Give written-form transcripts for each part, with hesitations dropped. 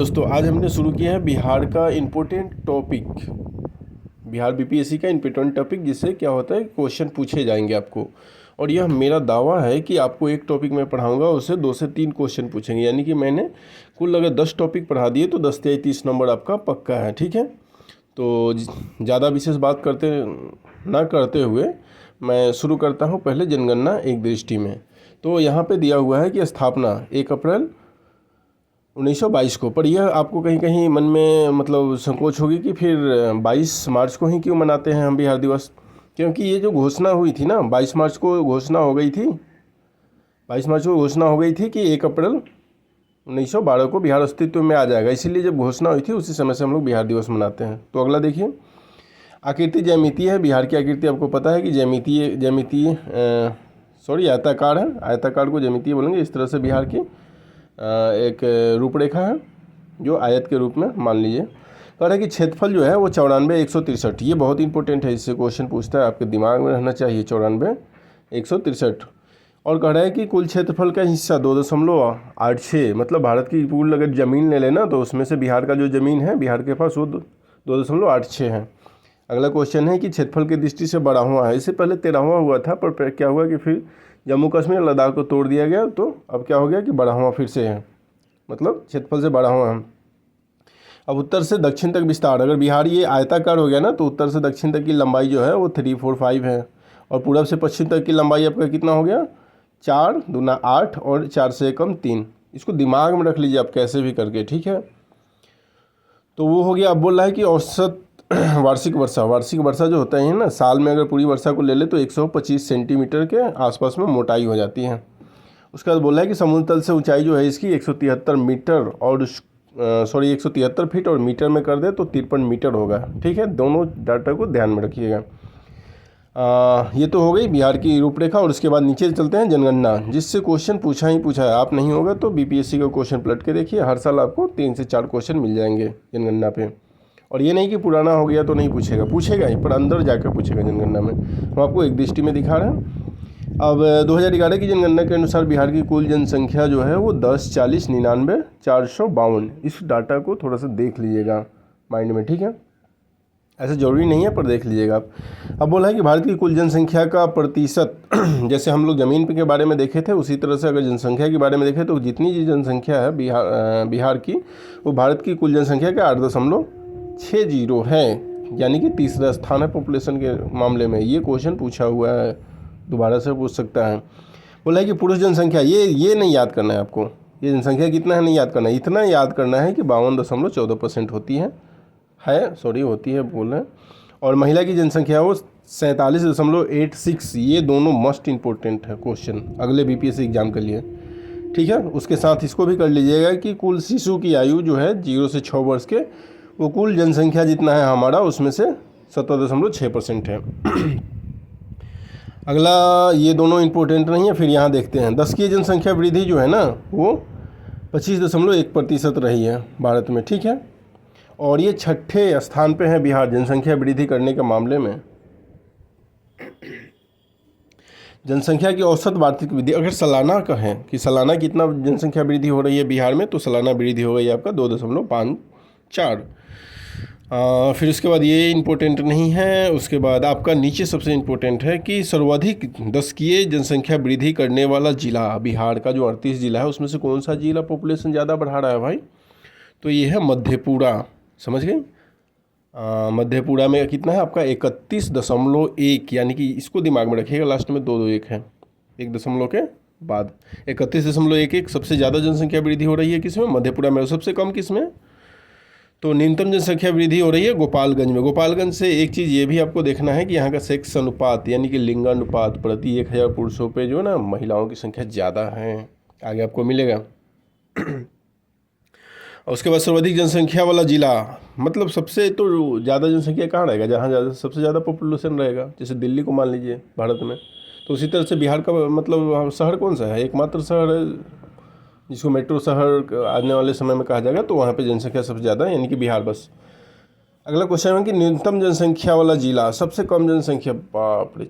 दोस्तों आज हमने शुरू किया है बिहार का इम्पोर्टेंट टॉपिक, बिहार बीपीएससी का इम्पोर्टेंट टॉपिक, जिससे क्या होता है क्वेश्चन पूछे जाएंगे आपको। और यह मेरा दावा है कि आपको एक टॉपिक मैं पढ़ाऊंगा उससे 2 से 3 क्वेश्चन पूछेंगे, यानी कि मैंने कुल अगर 10 टॉपिक पढ़ा दिए तो 10 से 30 नंबर आपका पक्का है। ठीक है, तो ज़्यादा विशेष बात करते हुए मैं शुरू करता हूँ पहले जनगणना एक दृष्टि में। तो यहाँ पे दिया हुआ है कि स्थापना 1 अप्रैल 1922 को, पर यह आपको कहीं कहीं मन में मतलब संकोच होगी कि फिर 22 मार्च को ही क्यों मनाते हैं हम बिहार दिवस। क्योंकि ये जो घोषणा हुई थी ना, 22 मार्च को घोषणा हो गई थी, 22 मार्च को घोषणा हो गई थी कि 1 अप्रैल 1912 को बिहार अस्तित्व में आ जाएगा। इसीलिए जब घोषणा हुई थी उसी समय से हम लोग बिहार दिवस मनाते हैं। तो अगला देखिए, आकृति ज्यामितीय है। बिहार की आकृति आपको पता है कि ज्यामितीय आयताकार है। आयताकार को ज्यामितीय बोलेंगे। इस तरह से बिहार की एक रूपरेखा है जो आयत के रूप में मान लीजिए। कह रहा है कि क्षेत्रफल जो है वो 94,163। ये बहुत इंपॉर्टेंट है, इससे क्वेश्चन पूछता है, आपके दिमाग में रहना चाहिए 94,163। और कह रहा है कि कुल क्षेत्रफल का हिस्सा 2.86, मतलब भारत की पूरी अगर ज़मीन ले लेना तो उसमें से बिहार का जो ज़मीन है बिहार के पास वो 2.86 है। अगला क्वेश्चन है कि क्षेत्रफल की दृष्टि से 12वां है। इससे पहले 13वां हुआ था, पर क्या हुआ कि फिर जम्मू कश्मीर लद्दाख को तोड़ दिया गया, तो अब क्या हो गया कि 12वां फिर से है, मतलब क्षेत्रफल से 12वां है। अब उत्तर से दक्षिण तक विस्तार, अगर बिहार ये आयताकार हो गया ना तो उत्तर से दक्षिण तक की लंबाई जो है वो 3, 4, 5 है। और पूरब से पश्चिम तक की लंबाई आपका कितना हो गया, 4 दूना 8 और 4 से कम 3। इसको दिमाग में रख लीजिए आप कैसे भी करके, ठीक है। तो वो हो गया। अब बोल रहा है कि औसत वार्षिक वर्षा जो होता है ना, साल में अगर पूरी वर्षा को ले ले तो 125 सेंटीमीटर के आसपास में मोटाई हो जाती है। उसके बाद बोला है कि समुद्र तल से ऊंचाई जो है इसकी 173 मीटर और 173 फीट, और मीटर में कर दे तो 53 मीटर होगा। ठीक है, दोनों डाटा को ध्यान में रखिएगा। ये तो हो गई बिहार की रूपरेखा। और उसके बाद नीचे चलते हैं जनगणना, जिससे क्वेश्चन पूछा है। आप नहीं होगा तो बीपीएससी का क्वेश्चन पलट के देखिए, हर साल आपको 3 से 4 क्वेश्चन मिल जाएंगे जनगणना पे। और ये नहीं कि पुराना हो गया तो नहीं पूछेगा ही, पर अंदर जाकर पूछेगा जनगणना में। हम आपको एक दृष्टि में दिखा रहे हैं। अब 2011 की जनगणना के अनुसार बिहार की कुल जनसंख्या जो है वो 10,40,99,452। इस डाटा को थोड़ा सा देख लीजिएगा माइंड में, ठीक है। ऐसा ज़रूरी नहीं है पर देख लीजिएगा आप। अब बोला है कि भारत की कुल जनसंख्या का प्रतिशत जैसे हम लोग ज़मीन के बारे में देखे थे उसी तरह से अगर जनसंख्या के बारे में देखें तो जितनी जी जनसंख्या है बिहार की, वो भारत की कुल जनसंख्या का 8.60 है, यानी कि तीसरा स्थान है पॉपुलेशन के मामले में। ये क्वेश्चन पूछा हुआ है, दोबारा से पूछ सकता है। बोला है कि पुरुष जनसंख्या, ये नहीं याद करना है आपको, ये जनसंख्या कितना है नहीं याद करना है, इतना याद करना है कि 52.14% होती है बोल रहे हैं। और महिला की जनसंख्या वो 47.86। ये दोनों मस्ट इम्पोर्टेंट है क्वेश्चन अगले बीपीएससी एग्जाम के लिए, ठीक है। उसके साथ इसको भी कर लीजिएगा कि कुल शिशु की आयु जो है 0 से 6 वर्ष के, वो कुल जनसंख्या जितना है हमारा उसमें से 17.6% है। अगला, ये दोनों इम्पोर्टेंट नहीं है। फिर यहाँ देखते हैं 10 की जनसंख्या वृद्धि जो है ना वो 25.1% रही है भारत में, ठीक है। और ये 6ठे स्थान पे है बिहार जनसंख्या वृद्धि करने के मामले में। जनसंख्या की औसत वार्षिक वृद्धि अगर सालाना कहें कि सालाना कितना जनसंख्या वृद्धि हो रही है बिहार में, तो सालाना वृद्धि हो गई आपका 2.54। फिर उसके बाद ये इम्पोर्टेंट नहीं है। उसके बाद आपका नीचे सबसे इम्पोर्टेंट है कि सर्वाधिक 10 की जनसंख्या वृद्धि करने वाला जिला बिहार का जो 38 जिला है उसमें से कौन सा जिला पॉपुलेशन ज़्यादा बढ़ा रहा है भाई, तो ये है मधेपुरा। समझ गए। मधेपुरा में कितना है आपका 31.1, यानी कि इसको दिमाग में रखिएगा, लास्ट में 221 है, 1 दशमलव के बाद 31.11 सबसे ज़्यादा जनसंख्या वृद्धि हो रही है किसमें, मधेपुरा में। और सबसे कम किसमें, तो न्यूनतम जनसंख्या वृद्धि हो रही है गोपालगंज में। गोपालगंज से एक चीज़ ये भी आपको देखना है कि यहाँ का सेक्स अनुपात यानी कि लिंगानुपात प्रति 1000 पुरुषों पे जो है ना महिलाओं की संख्या ज़्यादा है, आगे आपको मिलेगा। और उसके बाद सर्वाधिक जनसंख्या वाला जिला, मतलब सबसे तो ज़्यादा जनसंख्या कहाँ रहेगा, जहाँ सबसे ज़्यादा पॉपुलेशन रहेगा, जैसे दिल्ली को मान लीजिए भारत में, तो उसी तरह से बिहार का मतलब शहर कौन सा है, एकमात्र शहर है जिसको मेट्रो शहर आने वाले समय में कहा जाएगा, तो वहाँ पे जनसंख्या सबसे ज़्यादा है, यानी कि बिहार। बस अगला क्वेश्चन है कि न्यूनतम जनसंख्या वाला जिला, सबसे कम जनसंख्या, बाप रे,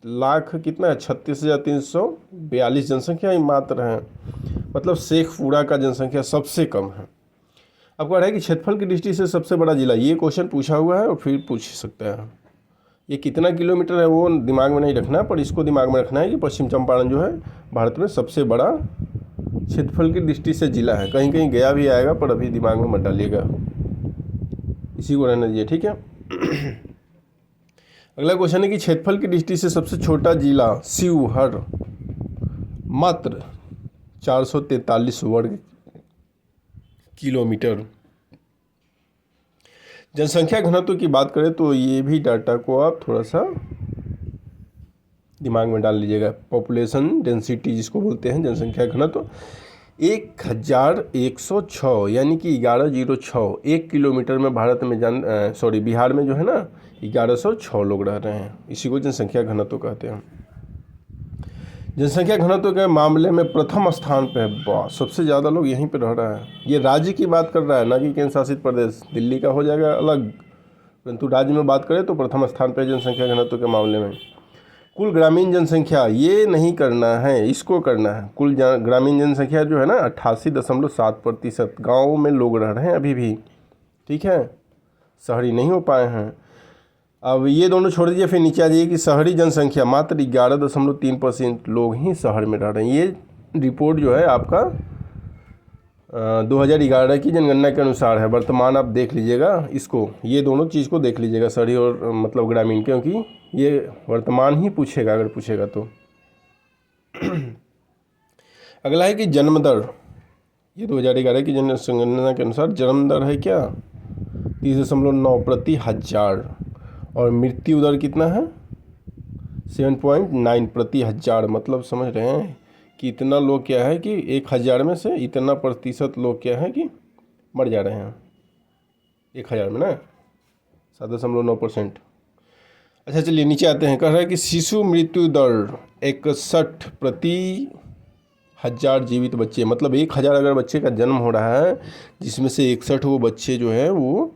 लाख कितना है, 36,342 जनसंख्या ही मात्र है। मतलब शेखपुरा का जनसंख्या सबसे कम है। अब कह रहा है कि क्षेत्रफल की दृष्टि से सबसे बड़ा जिला, ये क्वेश्चन पूछा हुआ है और फिर पूछ सकता है। ये कितना किलोमीटर है वो दिमाग में नहीं रखना है, पर इसको दिमाग में रखना है कि पश्चिम चंपारण जो है भारत में सबसे बड़ा क्षेत्रफल की दृष्टि से जिला है। कहीं कहीं गया भी आएगा, पर अभी दिमाग में मत डालिएगा, इसी को रहना चाहिए, ठीक है। अगला क्वेश्चन है कि क्षेत्रफल की दृष्टि से सबसे छोटा जिला शिवहर, मात्र 443 वर्ग किलोमीटर। जनसंख्या घनत्व की बात करें तो ये भी डाटा को आप थोड़ा सा दिमाग में डाल लीजिएगा। पॉपुलेशन डेंसिटी जिसको बोलते हैं, जनसंख्या घनत्व 1106 यानी कि 1106 1 किलोमीटर में भारत में बिहार में जो है ना 1106 लोग रह रहे हैं। इसी को जनसंख्या घनत्व कहते हैं। जनसंख्या घनत्व के मामले में प्रथम स्थान पे है, सबसे ज़्यादा लोग यहीं पे रह रहे हैं। ये राज्य की बात कर रहा है, ना कि केंद्र शासित प्रदेश। दिल्ली का हो जाएगा अलग, परंतु राज्य में बात करें तो प्रथम स्थान पे जनसंख्या घनत्व के मामले में। कुल ग्रामीण जनसंख्या ये नहीं करना है, इसको करना है। कुल ग्रामीण जनसंख्या जो है ना 88.7% गाँव में लोग रह रहे हैं अभी भी, ठीक है, शहरी नहीं हो पाए हैं। अब ये दोनों छोड़ दीजिए, फिर नीचे आ जाइए कि शहरी जनसंख्या मात्र 11.3% लोग ही शहर में रह रहे हैं। ये रिपोर्ट जो है आपका 2011 की जनगणना के अनुसार है। वर्तमान आप देख लीजिएगा इसको, ये दोनों चीज़ को देख लीजिएगा, शहरी और मतलब ग्रामीण, क्योंकि ये वर्तमान ही पूछेगा अगर पूछेगा तो। अगला है कि जन्म दर, ये 2011 की जनगणना के अनुसार जन्म दर है क्या 30.9 प्रति हजार, और मृत्यु दर कितना है 7.9 प्रति हजार। मतलब समझ रहे हैं कि इतना लोग क्या है कि 1000 में से इतना प्रतिशत लोग क्या है कि मर जा रहे हैं 1000 में ना, 7.9%। अच्छा चलिए नीचे आते हैं। कह रहा है कि शिशु मृत्यु दर 61 प्रति हजार जीवित बच्चे। मतलब 1000 अगर बच्चे का जन्म हो रहा है, जिसमें से 61 वो बच्चे जो है वो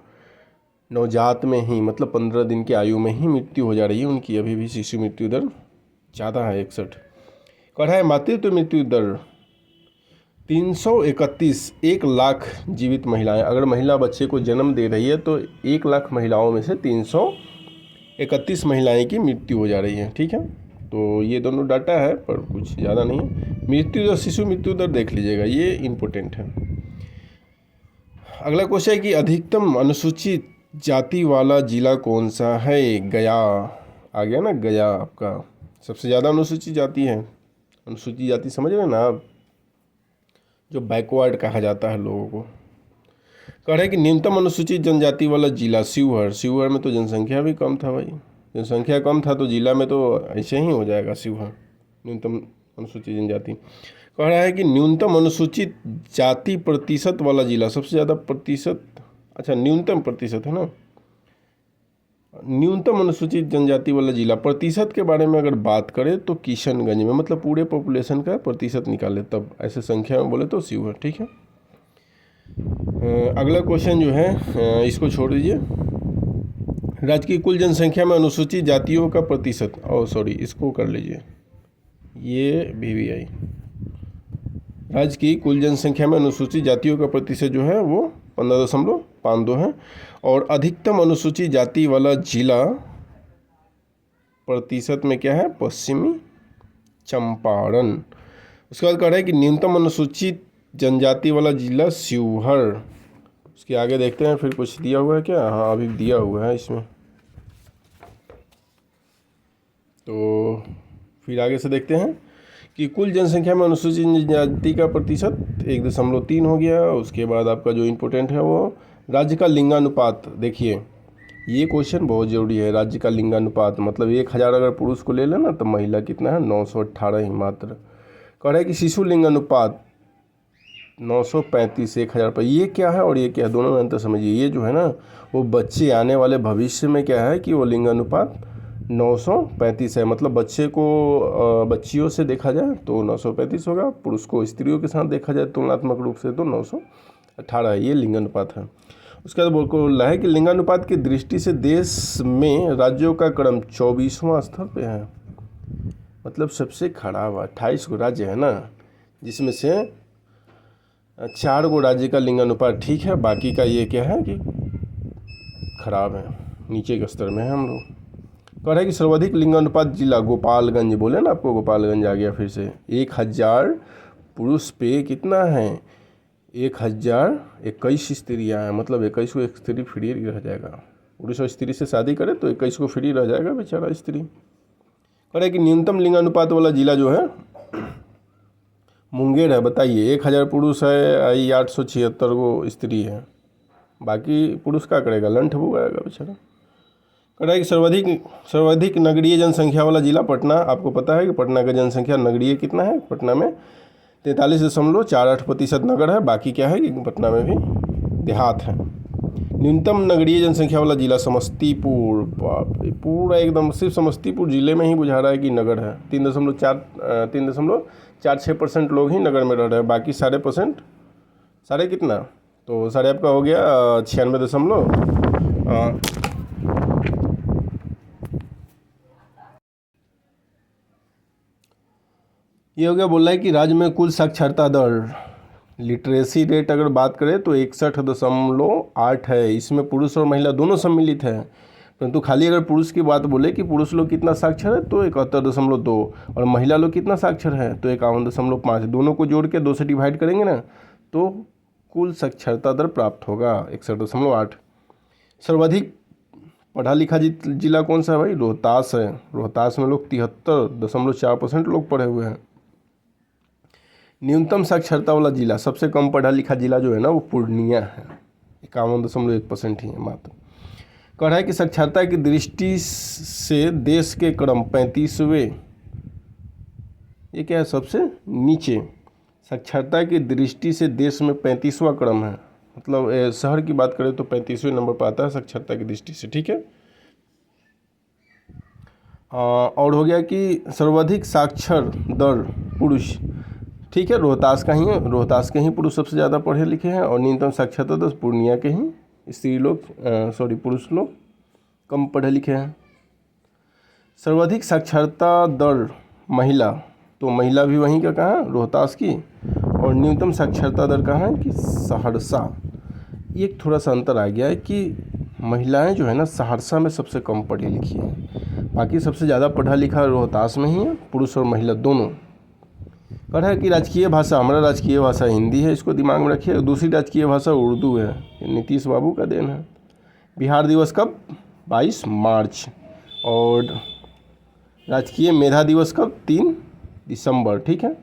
नवजात में ही, मतलब 15 दिन की आयु में ही मृत्यु हो जा रही है उनकी। अभी भी शिशु मृत्यु दर ज़्यादा है 61। कह रहा है मातृत्व मृत्यु दर 331, 1 लाख जीवित महिलाएं। अगर महिला बच्चे को जन्म दे रही है तो 1 लाख महिलाओं में से 331 महिलाएं की मृत्यु हो जा रही है, ठीक है। तो ये दोनों डाटा है, पर कुछ ज़्यादा नहीं है। मृत्यु दर, शिशु मृत्यु दर देख लीजिएगा, ये इम्पोर्टेंट है। अगला क्वेश्चन है कि अधिकतम अनुसूचित जाति वाला जिला कौन सा है। गया आ गया ना, गया आपका सबसे ज़्यादा अनुसूचित जाति है। अनुसूचित जाति समझ रहे हैं ना आप, जो बैकवर्ड कहा जाता है लोगों को। कह रहे हैं कि न्यूनतम अनुसूचित जनजाति वाला जिला शिवहर। शिवहर में तो जनसंख्या भी कम था भाई, जनसंख्या कम था तो जिला में तो ऐसे ही हो जाएगा शिवहर, न्यूनतम अनुसूचित जनजाति। कह रहा है कि न्यूनतम अनुसूचित जाति प्रतिशत वाला जिला, सबसे ज़्यादा प्रतिशत, अच्छा न्यूनतम प्रतिशत है ना, न्यूनतम अनुसूचित जनजाति वाला जिला। प्रतिशत के बारे में अगर बात करें तो किशनगंज में, मतलब पूरे पॉपुलेशन का प्रतिशत निकाले तब, ऐसे संख्या में बोले तो शिवहर, ठीक है। अगला क्वेश्चन जो है इसको छोड़ दीजिए। राज्य की कुल जनसंख्या में अनुसूचित जातियों का प्रतिशत, इसको कर लीजिए, ये VVI। राज्य की कुल जनसंख्या में अनुसूचित जातियों का प्रतिशत जो है वो 15.52 है। और अधिकतम अनुसूचित जाति वाला जिला प्रतिशत में क्या है, पश्चिमी चंपारण। उसके बाद कह रहा है कि न्यूनतम अनुसूचित जनजाति वाला जिला शिवहर। उसके आगे देखते हैं फिर कुछ दिया हुआ है क्या। हाँ अभी दिया हुआ है इसमें, तो फिर आगे से देखते हैं कि कुल जनसंख्या में अनुसूचित जनजाति का प्रतिशत 1.3 हो गया। उसके बाद आपका जो इम्पोर्टेंट है वो राज्य का लिंगानुपात। देखिए ये क्वेश्चन बहुत ज़रूरी है, राज्य का लिंगानुपात। मतलब 1000 अगर पुरुष को ले लेना तो महिला कितना है 918 ही मात्र। कह रहा है कि शिशु लिंगानुपात 935 1000 पर। ये क्या है और ये क्या है, दोनों में अंतर समझिए। ये जो है ना वो बच्चे आने वाले भविष्य में क्या है कि वो लिंगानुपात 935 है। मतलब बच्चे को बच्चियों से देखा जाए तो 935 होगा, पुरुष को स्त्रियों के साथ देखा जाए तुलनात्मक रूप से तो 918 है। ये लिंगानुपात है। उसके बाद बोल रहा है कि लिंगानुपात की दृष्टि से देश में राज्यों का क्रम 24वां स्तर पे है। मतलब सबसे खराब 28 गो राज्य है ना, जिसमें से 4 गो राज्य का लिंगानुपात ठीक है, बाकी का ये क्या है कि खराब है, नीचे के स्तर में है हम लोग। कह रहा है कि सर्वाधिक लिंगानुपात जिला गोपालगंज, बोले ना आपको, गोपालगंज आ गया फिर से। 1000 पुरुष पे कितना है, 1021 स्त्रियाँ हैं, मतलब 21 को एक स्त्री फ्री रह जाएगा। पुरुष और स्त्री से शादी करे तो 21 को फ्री रह जाएगा बेचारा स्त्री। कह रहा है कि न्यूनतम लिंगानुपात वाला जिला जो है मुंगेर है। बताइए, 1000 पुरुष है, 876 गो स्त्री है, बाकी पुरुष क्या करेगा, लंठ भुगाएगा बेचारा। कह रहा है कि सर्वाधिक नगरीय जनसंख्या वाला जिला पटना। आपको पता है कि पटना का जनसंख्या नगरीय कितना है, पटना में 43.48% नगर है, बाकी क्या है कि पटना में भी देहात है। न्यूनतम नगरीय जनसंख्या वाला जिला समस्तीपुर। बाप रे, पूरा एकदम सिर्फ समस्तीपुर जिले में ही बुझा रहा है कि नगर है। 3.46% लोग ही नगर में रह रहे हैं, बाकी सारे परसेंट, सारे कितना, तो सारे आपका हो गया 96 ये हो गया। बोल रहा है कि राज्य में कुल साक्षरता दर, लिटरेसी रेट अगर बात करें तो 61.8 है। इसमें पुरुष और महिला दोनों सम्मिलित हैं, परंतु खाली अगर पुरुष की बात बोले कि पुरुष लोग कितना साक्षर है तो 71.2, और महिला लोग कितना साक्षर है तो 51.5। दोनों को जोड़ के 2 से डिवाइड करेंगे ना तो कुल साक्षरता दर प्राप्त होगा 61.8। सर्वाधिक पढ़ा लिखा जिला कौन सा है भाई, रोहतास है। रोहतास में लोग 73.4% लोग पढ़े हुए हैं। न्यूनतम साक्षरता वाला जिला, सबसे कम पढ़ा लिखा जिला जो है ना वो पूर्णिया है, 51.1% ही है मात्र। कह रहा है कि साक्षरता की दृष्टि से देश के क्रम 35वें, ये क्या है, सबसे नीचे। साक्षरता की दृष्टि से देश में 35वां क्रम है, मतलब शहर की बात करें तो 35वें नंबर पर आता है साक्षरता की दृष्टि से, ठीक है। और हो गया कि सर्वाधिक साक्षर दर पुरुष, ठीक है, रोहतास का ही है, रोहतास के ही पुरुष सबसे ज़्यादा पढ़े लिखे हैं, और न्यूनतम साक्षरता दर पूर्णिया के ही स्त्री लोग पुरुष लोग कम पढ़े लिखे हैं। सर्वाधिक साक्षरता दर महिला, तो महिला भी वहीं का कहाँ, रोहतास की, और न्यूनतम साक्षरता दर कहाँ है कि सहरसा। एक थोड़ा सा अंतर आ गया है कि महिलाएं जो है ना सहरसा में सबसे कम पढ़ी लिखी हैं, बाकी सबसे ज़्यादा पढ़ा लिखा रोहतास में ही है, पुरुष और महिला दोनों। कह रहा है कि राजकीय भाषा, हमारा राजकीय भाषा हिंदी है, इसको दिमाग में रखिए। दूसरी राजकीय भाषा उर्दू है, ये नीतीश बाबू का देन है। बिहार दिवस कब, 22 मार्च। और राजकीय मेधा दिवस कब, 3 दिसंबर, ठीक है।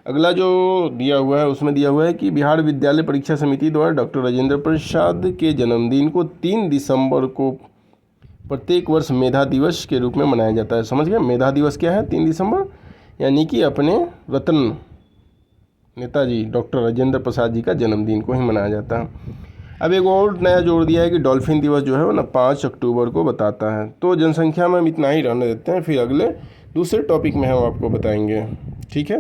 अगला जो दिया हुआ है उसमें दिया हुआ है कि बिहार विद्यालय परीक्षा समिति द्वारा डॉक्टर राजेंद्र प्रसाद के जन्मदिन को 3 दिसंबर को प्रत्येक वर्ष मेधा दिवस के रूप में मनाया जाता है। समझ गए, मेधा दिवस क्या है, 3 दिसंबर, यानी कि अपने रत्न नेताजी डॉक्टर राजेंद्र प्रसाद जी का जन्मदिन को ही मनाया जाता है। अब एक और नया जोड़ दिया है कि डॉल्फिन दिवस जो है वो ना 5 अक्टूबर को बताता है। तो जनसंख्या में हम इतना ही रहने देते हैं, फिर अगले दूसरे टॉपिक में हम आपको बताएंगे, ठीक है।